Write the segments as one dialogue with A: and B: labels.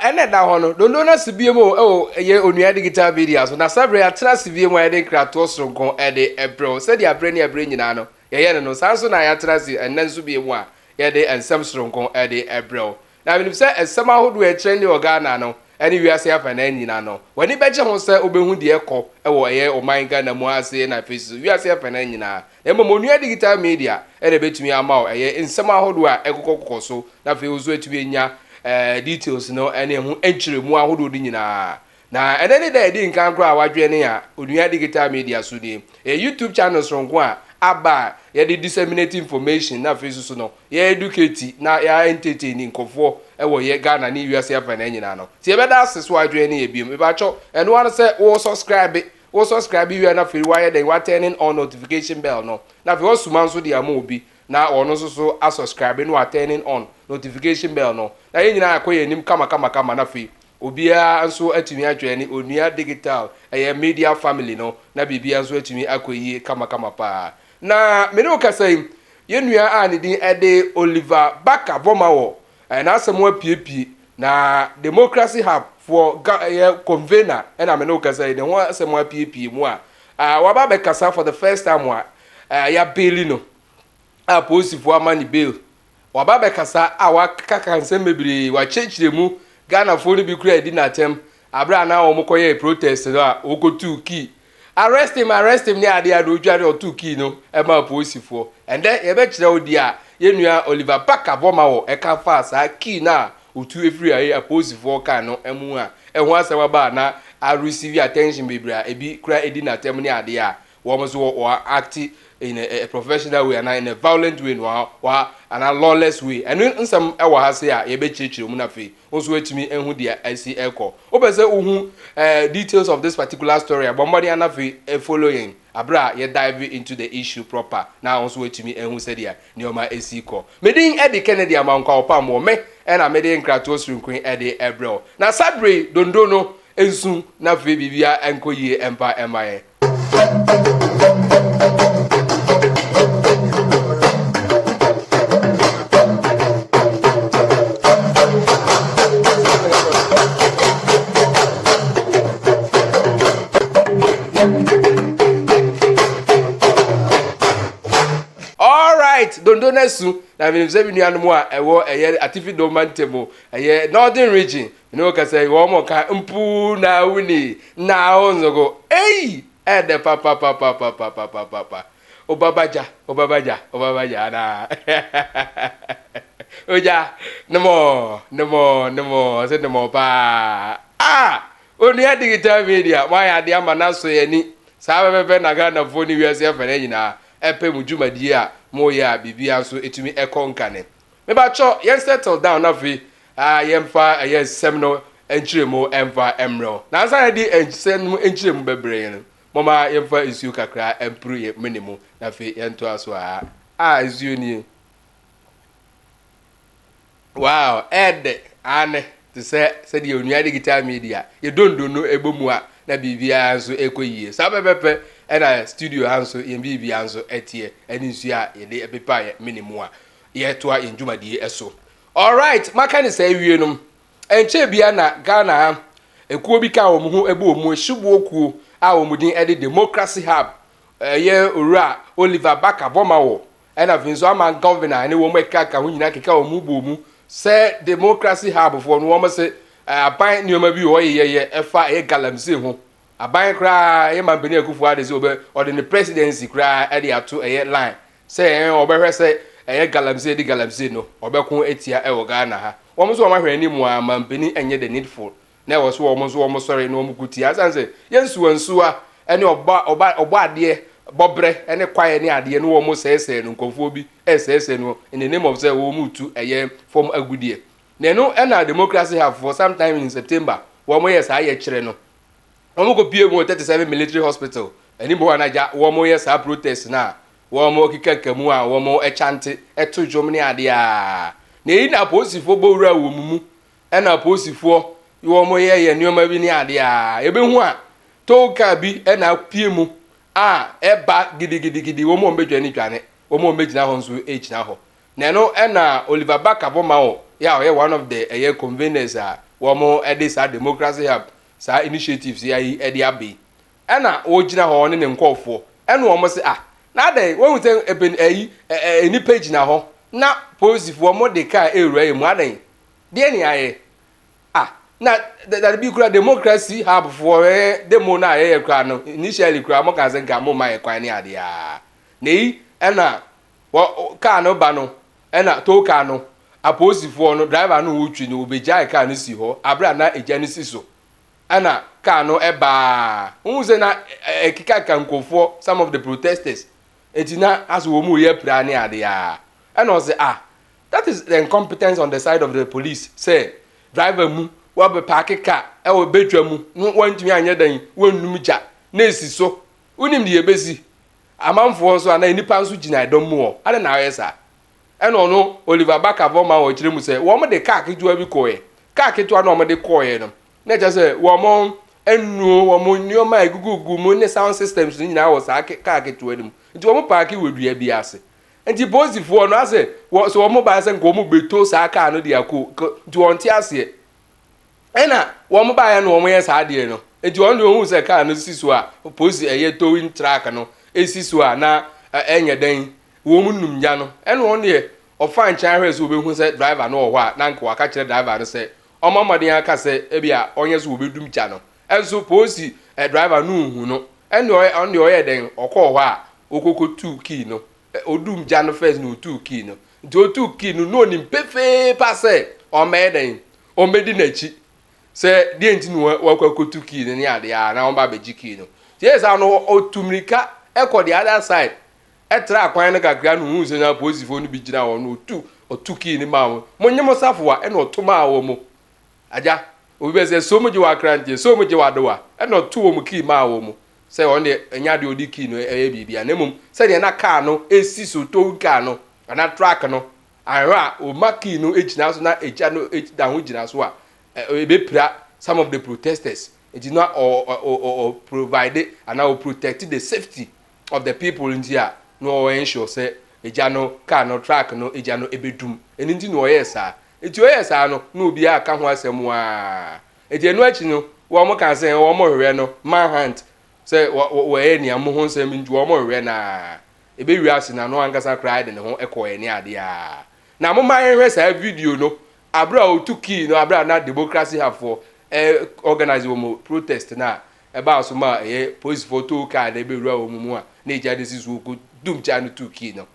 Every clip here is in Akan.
A: ene da ho no dondo na sibiem o ye onua digital media so na sabre atra sibiem wa de krato soronko e de ebro se de abre ne abre nyina no ye no sanso na ya tra si enen so biem a ye de ensem soronko e de ebro na binim se esem ahodo e kire ne Ghana no ene wiase afa na nyina no wani beje ho se obehu de ekọ e wo ye oman Ghana mu ase na Facebook wiase afa na nyina emom onua digital media e de betumi ama o ye ensem ahodo a ekokokoko so na fe ozo etumi nya details no ene hu enchire mu ahodo di nyina na ene ne da di nkan kra wadwe ne ya onua digital media so di YouTube channel sonko a aba ye de disseminate information na face so no ye educate na ya entertain nkofo e wo ye Ghana ni wiase afa na nyina no ti e be da aseso wadwe ne ye biem e ba cho eno wan say wo subscribe wi na fe wa ye den wa turning on notification bell no na fe wo suma so di ama obi na ono so a subscribe no turning on notification bell no na ye nyina akoye nim kama na fe obia anso atumi adwe ni onua digital media family no na bibia anso atumi akoyi kama pa na me no kasai ye nua a ne din ede Oliver Baka Vormawor na asemo apiepie na democracy hub for convener na me no kasai ne ho asemo apiepie mu a waba be kasa for the first time ya bail no a positive amani bail waba be kasa a wakaka nsem mebiri wa chechire mu Ghana for bi kura edi na tem abra na omokoye protest no a okotu key arrest him ni ade odware otu key no e ma posifo and then ye be kire odi a ye nua Oliver Baka Vormawor e ka fa sa key na otu efiri aye aposifo ka no emu a ehu asema ba na a receive attention bebra ebi kura edi na tem ni ade a wo mo so act in a professional way and in a violent way and a lawless way and nsam e wa ha se a ye be chechire mu na fe onso etimi enhu dia IC eko obese uhu details of this particular story abombody na fe following abra ye dive into the issue proper na onso etimi enhu se dia nioma esiko medin Eddie Kennedy amankwa opam wo me na medin krato srinkun Eddie Ebro na sabre dondo no ensu na fe bibia enkoyie empa emaye. Dondo nesu na me nse binu anu a ewo eye atifi domantemo eye northern region you know ka say wo mo ka mpu na wuni na onzogo ede papa obabaja na oja nemo se nemo pa onua digital media why ade ama na so yani sa bebe na Ghana foni wiase afere nyina epe mujumadi a moya bibia so etumi ekonkane me ba cho yen settle down na fi yemfa semno enchiremu emfa emro na ansa di enchiremu enchiremu bebre no mama yemfa isu kakra empru ye minimum na fi yento aso isu ni wow ane to say the onua digital media ye dondo no ebomu a na bibia so ekoyie sabepepe ena studio hanso yembibi hanso etie eni nsu a yede epepa ye minimum a ye toa enjumadie eso all right maka ni say wie num enche bia na Ghana ekuo bi ka wo mu ho ebe omu hyibu okuo a wo mudin ede democracy hub ye ora Oliver Baka Vormawor ena vinzo ama governor ene wo mu ekaka ho nyina keka wo mu bo mu say democracy hub for no wo se aban nioma bi wo ye efa e galamse ho aban kra ye mambeni akufu ade se obe ode ne presidency kra ade ato eye line say obehwe say eye galamse no obekun etia e wo Ghana ha wo mso ma hwe ni mu a mambeni enye the needful na wo so wo mso sorry no mukuti asanse yensuwa ene oba ade bobre ene kwaye ne ade no wo mo sese no nkonfo bi sese no in the name of say wo mutu eye form agudie na no ena democracy have for some time in September wo mo yes aye kire no wo go pie mo 37 military hospital eni bo anaja wo mo yes protest na wo mo kikakamu a wo mo chante eto dwom ne ade a na yi na posifo bowura wo mumu na posifo wo mo ye nneoma bi ni ade a ebehu a toka bi na pie mu a eba gidigidi wo mo mbedwane dwane wo mo mbegina ho nso ejina ho na no na Oliver Barker Vormawor ya o one of the conveners a wo mo edisa democracy hub sa initiatives ya yi ede abe na wo gina ho ne nkofo na wo mo se na dey wo hute any page na ho na posifo mo de ka ewura mu adan de ni aye na that be kura democracy hub for demo na ye kura no initially kura mo kan se nka mo ma ye kwan ni ade a na yi na wo ka no ba no na to ka no aposifo no driver no wutwi no obeja ka no si ho abra na eja no si so na ka no eba hu se na ekika kankofo some of the protesters etina as wo mu ye pra ni ade a na o say that is the incompetence on the side of the police say driver mu wa be park car e wo betwa mu wantumi anya dan wonnum ja na esi so unim de yebesi amanfo so ana nipa nso gina edom mu o ade na ayesa e no no Oliver Barker Vormawor kire mu se wo mo de car ketua bi koye car ketua na wo mo de koye no na je se wo mo enu wo mo nneoma egugugu mu ne sound systems ni na wo sa car ketua nim nti wo mo park wedua bi ase nti posifo no ase wo so wo mo ba se nko mo beto sa car no de akọ nti won ti ase ena wo mo ba ya no wo mo ye sa de no enti won de ohun se car no siso a posi towing track no esiso a na enye den wo mu num nya no ena won de ofan chan hwe so obehun se driver no wo a na nka waka kire driver no se omamade aka se ebia onye so obedum cha no enso posi driver no hu no ena on de oye den okọ ho a okoko 2 key no odum ja no first no 2 key no nti o 2 key no ni pefe passe o meden o medi na chi se die nti no wakwakotu key ni ade a na on ba beji key no tie sa no otumrika ekọ the other side etra kwan no kakra no hu se na posifo no bi gina wo no otu key ni ma mo nyemo safo a na otoma wo mo aja obi be se so moje wa krante so moje wa dowa na otu wo mo key ma wo mo se on de enya de odi key no bibia na mum se de na car no esi so to car no na track no anwa o maki no ejina so na eja no ejida ho jina so a ebepra some of the protesters it did not or provide and now protect the safety of the people in here no ensure say eja no car no track no eja no ebedum eni no yesa eti oyesa no obi aka ho asem a eti enu achi no wo mo kan say wo mo hwe no manhunt say wo eni am ho nsem nju wo mo hwe na ebe wi ase na no ankasa cry de ne ho ekọ eni ade a na mo man hwe sa video no abra otuki no abra na democracy have for organize wo protest na eba so ma police photo card ebe ru wo mu a na eja de sisu ko dum cha no tuki no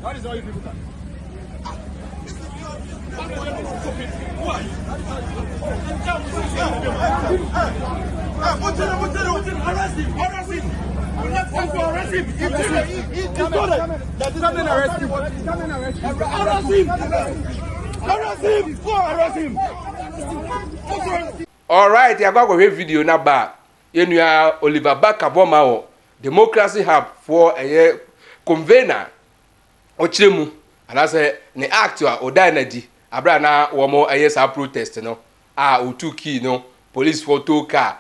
B: That is all you people can. Arrest him! Arrest him! I'm not going to arrest him! He's got it! Come and arrest him! Come and arrest him! Arrest him! Arrest him! Go arrest him!
A: Alright, ya go video na ba. Yenua Oliver Barker Vormawor Democracy Hub for a convener. Ochiremu anase ne act a oda na di abra na wo mo ayesa protest no otu key no police photo car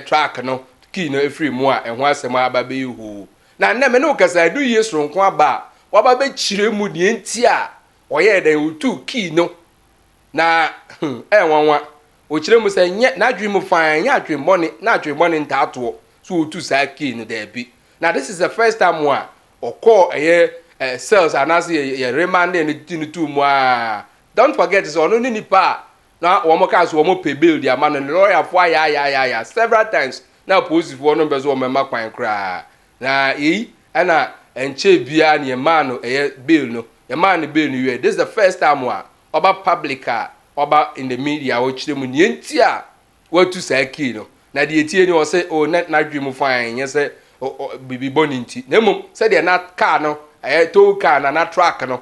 A: track no key no efri mu a ehwo asem aba be hu na nne me no kasa du yesu nko aba waba be chiremu die enti a oye den otu key no na enwanwa ochiremu se nye na adwemu fan nya adwemu ntato so otu sa key no there be. Now this is the first time wa okọ cells and as ye remand in the two more. Don't forget it's only nipa na wɔn ka so wɔn pay bail dia man no lawyer for ya several times na police for no bezo wɔn ma kwan kra na yi ana enche bia ne man no bail no e man no bail no we this is the first time oba public oba in the media wo kire mu ne nti a watu sa key no na de etie ni wo say o na dwe mu fine nye say bibi boni nti na mum say de na car no tow car na truck no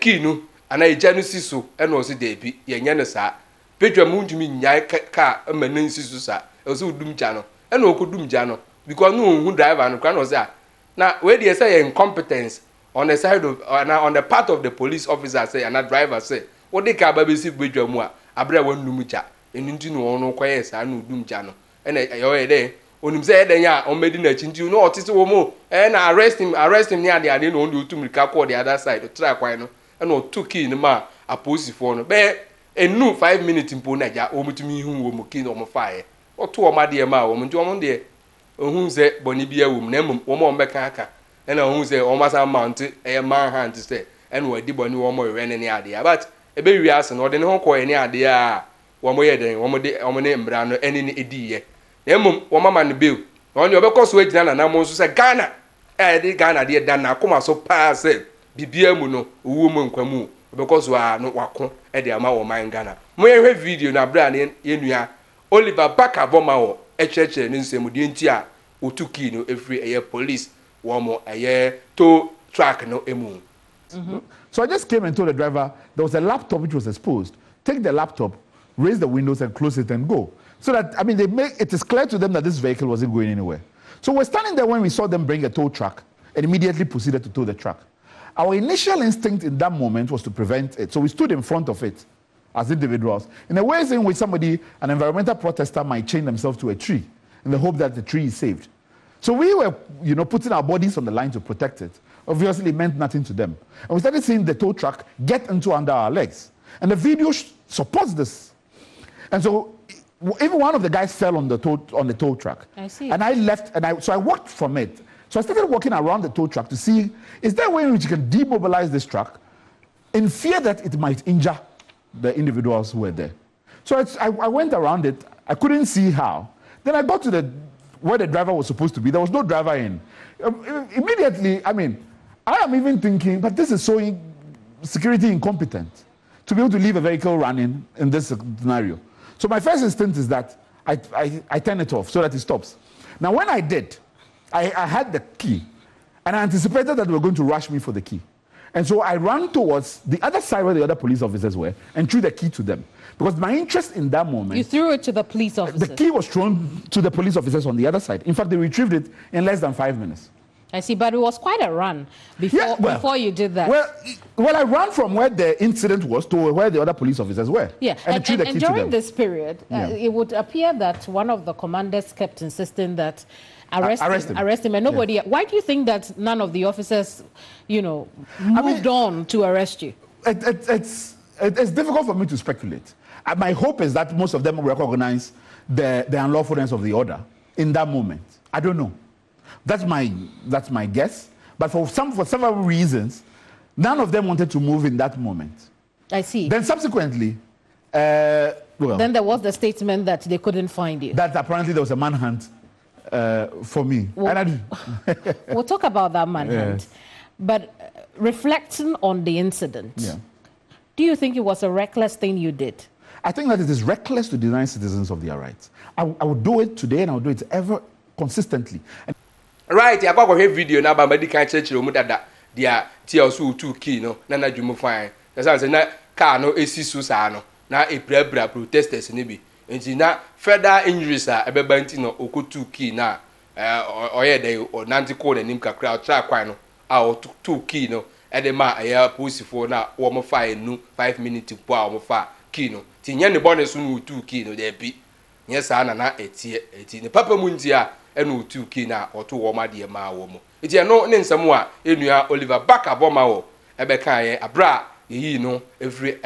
A: key no ana eja no si so e no so de bi ye nye no sa pedwa mu ntumi nya car ama na nsi so sa e so dum ja no e no okudum ja no because no hu driver no kwa no say na we dey say incompetence on the side of on the part of the police officer say and a driver say what they ka ba be si pedwa mu a abra wannum ja enu nti no no kwaye sa na udum ja no e na yo dey onim say eden ya on medi na chinti no otite wo mo na arrest him near the no on the utumrika call the other side try kwan no e no took in ma aposifo no be enu 5 minutes mpo na ja o mutumi hu wo mo kin o mo fire oto o ma de ma wo mo nti o mo de ohun se boni bia wo mo na mo mo mbeka aka na ohun se o ma sa mount man hand say e no adi boni wo mo we ne ade but e be wi ase no de ne ho ko ne ade a wo mo ye den wo mo de o mo ne mbra no eni ne ediye na mum wo mama ne bill on you obekọ so agina na mo so say Ghana de Ghana de dan na akoma so pass bibia mu no owo mu nkwamu obekọ so no wako de ama wo man Ghana mo ye hwe video na bra ne yenua Oliver Baka Vormawor echeche ne nsemu de nti a otuki no every police wo mo tow truck no emu.
C: So I just came and told the driver there was a laptop which was exposed. Take the laptop, raise the windows and close it and go. So that, I mean, it is clear to them that this vehicle wasn't going anywhere. So we're standing there when we saw them bring a tow truck and immediately proceeded to tow the truck. Our initial instinct in that moment was to prevent it. So we stood in front of it as individuals in a way in which somebody, an environmental protester, might chain themselves to a tree in the hope that the tree is saved. So we were, putting our bodies on the line to protect it. Obviously, it meant nothing to them. And we started seeing the tow truck get into under our legs. And the video supports this. And so even one of the guys fell on the tow truck.
D: I see.
C: And I left, so I walked from it. So I started walking around the tow truck to see, is there a way in which you can demobilize this truck in fear that it might injure the individuals who were there. So I went around it. I couldn't see how. Then I got to where the driver was supposed to be. There was no driver in. Immediately, I mean, I am even thinking, but this is so security incompetent to be able to leave a vehicle running in this scenario. So my first instinct is that I turn it off so that it stops. Now when I did, I had the key and I anticipated that they were going to rush me for the key. And so I ran towards the other side where the other police officers were and threw the key to them. Because my interest in that moment...
D: You threw it to the police officers?
C: The key was thrown to the police officers on the other side. In fact, they retrieved it in less than 5 minutes.
D: I see, but it was quite a run before you did that.
C: Well, I ran from where the incident was to where the other police officers were.
D: Yeah, and during this period, it would appear that one of the commanders kept insisting that arrest him, and nobody. Yeah. Why do you think that none of the officers, moved on to arrest you?
C: It's difficult for me to speculate. My hope is that most of them recognize the unlawfulness of the order in that moment. I don't know. That's my guess. But for several reasons, none of them wanted to move in that moment.
D: I see.
C: Then subsequently,
D: then there was the statement that they couldn't find you.
C: That apparently there was a manhunt for me.
D: We'll talk about that manhunt. Yes. But reflecting on the incident, do you think it was a reckless thing you did?
C: I think that it is reckless to deny citizens of their rights. I would do it today and I would do it ever consistently.
A: Right, I got a video now about medical church that dia TLC 2 key no na dwumu fine. That's say na car no esi susano na ebrabra protesters ni bi. Enti na further injuries ebeba nti no okotu key na oye dey o nanti ko na nim kakra try kwan no o 2 key no e dey ma ya posifo na wo mo fa enu 5 minutes po a wo fa key no. Ti nya ne bonus no 2 key no dey bi. Nya sa na eti ne papa mu nti a enu 2 key na oto wo ma de ma wo mo. Iti no ne nsɛm a enua Oliver Baka Vormawor ebeka ye abra yi no every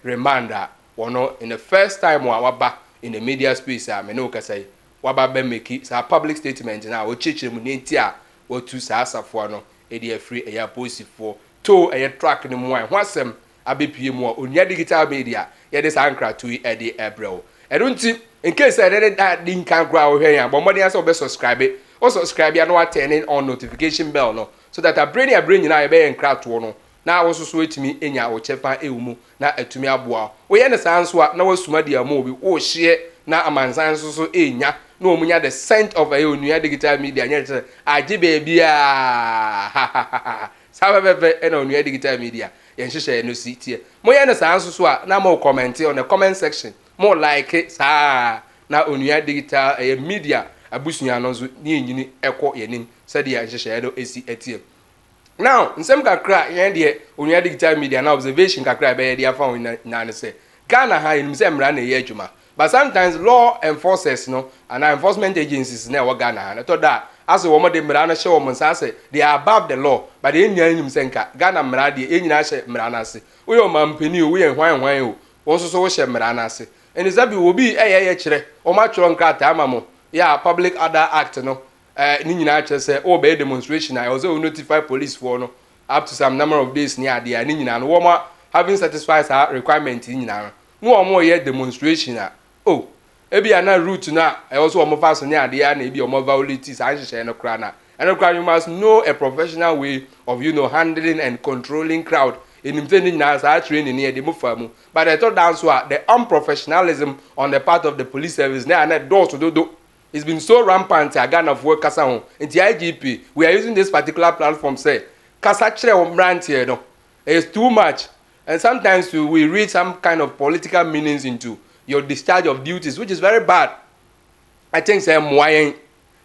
A: reminder wono in the first time waba in the media space me no kasai waba be make sa public statement na wo chechire mu nenti a wo tu sa asafo no e dey free posifo to track no mu an hwasem abepie mu a onia digital media ye de sankrato yi e de ebrel nti in case I didn't link can grow here but money as be subscribe or subscribe ya no turning on notification bell no so that I bring na be enkrato no na wo so etimi enya wo chefa ewumu na etumi aboa wo ye ne sanso a na wasuma dia mo obi wo hye na amansan so enya na omunya the scent of a onua digital media nya che age baby a sabebe e na onua digital media ye nhyehyɛ no si tie mo ye ne sanso so a na mo comment on the comment section more like it na onua digital media abusunya no zo ni enyini ekọ yenim said ya nhyehyɛ no esi etie now nsem kakra yen de onua digital media na observation kakra be de afa na ne se Ghana ha enim se mra na ye adwuma but sometimes law enforcers no and enforcement agencies na wo Ghana na to da as wo mo de mra na hye wo nsa se they are above the law but they nya enim se nka Ghana mra de enyina hye mra na se wo yo mampani wo ye hwan o wo so wo hye mra na se and isabi obi ye kire o ma tworo nkrata amamo ya public order act no ni nyina kire se o be demonstration I also notify police for no up to some number of days ni ade ni nyina no wo ma having satisfied our requirement ni nyina no o mo ye demonstration oh ebi ana route na also o mo fast ni ade na ebi o mo violate sa nhyehyɛ no kra na and you must know a professional way of handling and controlling crowd in training but I thought that's why the unprofessionalism on the part of the police service now and door to do it's been so rampant Ghana of work kasa ho into IGP we are using this particular platform say kasa kire o brand here no it's too much and sometimes we read some kind of political meanings into your discharge of duties which is very bad. I think say moyen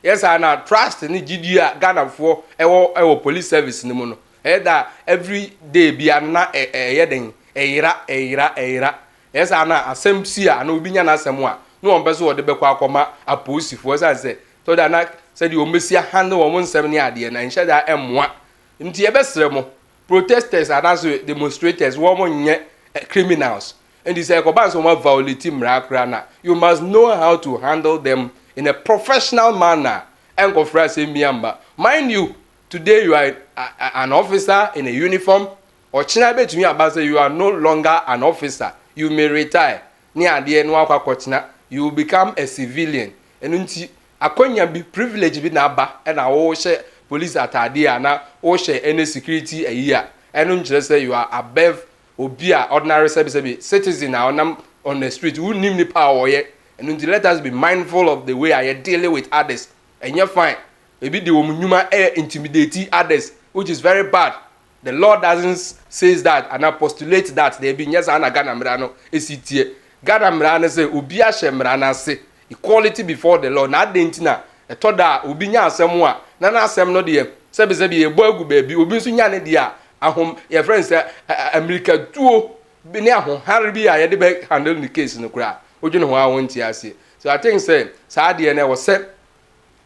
A: yes I na trust ni GDA Ghana for ewo police service ni mo no that every day be na yeden eyira yes ana asem si a na obi nya na asem a no on beso de bekwa akoma aposifo say so that na said you mesia handle wo nsem ni ade na nhye da emmoa nti ye besere mo protesters and also demonstrators wo mo nye criminals and this ekoban so mo violate mrakra na you must know how to handle them in a professional manner and go frase miamba mind you today you are an officer in a uniform or china betumi about say you are no longer an officer you may retire ni ade no akwakotina you will become a civilian enunti akonya bi privilege bi na aba na wo hye police atade na wo hye any security ayi enu nkyere say you are above obi a ordinary citizen on the street who nim ni power ye enunti let us be mindful of the way I deal with others and you fine maybe the woman intimidate others which is very bad. The Lord doesn't says that and postulate that there be yes and Ghana mrano esitie Ghana mrano say obi ahye mrana se equality before the law na adentina etoda obi nya asem a na na asem no de se be ebo agu ba bi obi nso nya ne de a ahom your friends America tuo bi ne ahom harbi a ye de be handle the case no kra odwene ho a wonti ase so I think say sa de na was say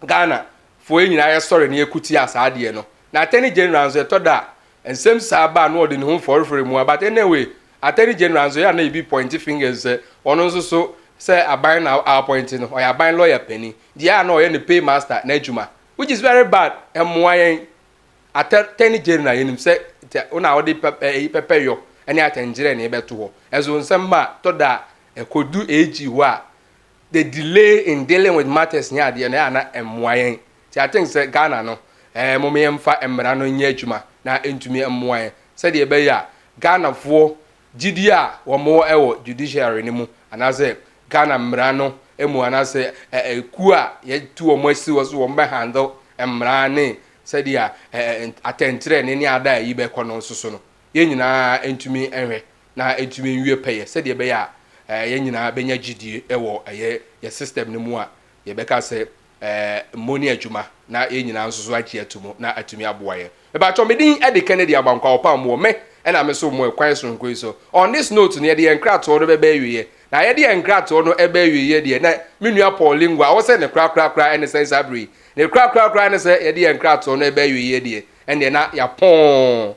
A: Ghana for nyina ya story na ekuti asa de no na attorney general so etoda and same saba no de home for mu but anyway attorney general so ya na be point fingers ono so say aban na appoint no or aban lawyer penny dia na o ye ne pay master na adwuma which is very bad emoyen attorney general yenim say una o de pepe yo ene atengere na ebeto ho ezo nsem ma to da ekodu ag ho a the delay in dealing with matters nya de na emoyen I think say Ghana no momem fa emra no nya adwuma na entumi emoyen say de be ya Ghana fo gidi a wo mo ewo judiciary ni mu anase Ghana mra no emu anase ku a ye tu wo mo asi wo so wo mbe handle emra ne say de atentre ne ni ada yi be kono nsoso no ye nyina entumi enhwe na entumi nwie peye say de be ya ye nyina benya gidi ewo ye system ni mu a ye be ka say money adwuma na ye nyina nsoso achi atumo na atumi aboa ye e ba cho medin e de Kennedy abankwa opa mo me e na me so mo kwan so nko so on this note ne de enkrato no be ba wiye na ye de enkrato no e ba wiye de na menua Paulingwa wo se ne kra ene sense abri ne kra ne se ye de enkrato no e ba wiye de ene na ya pon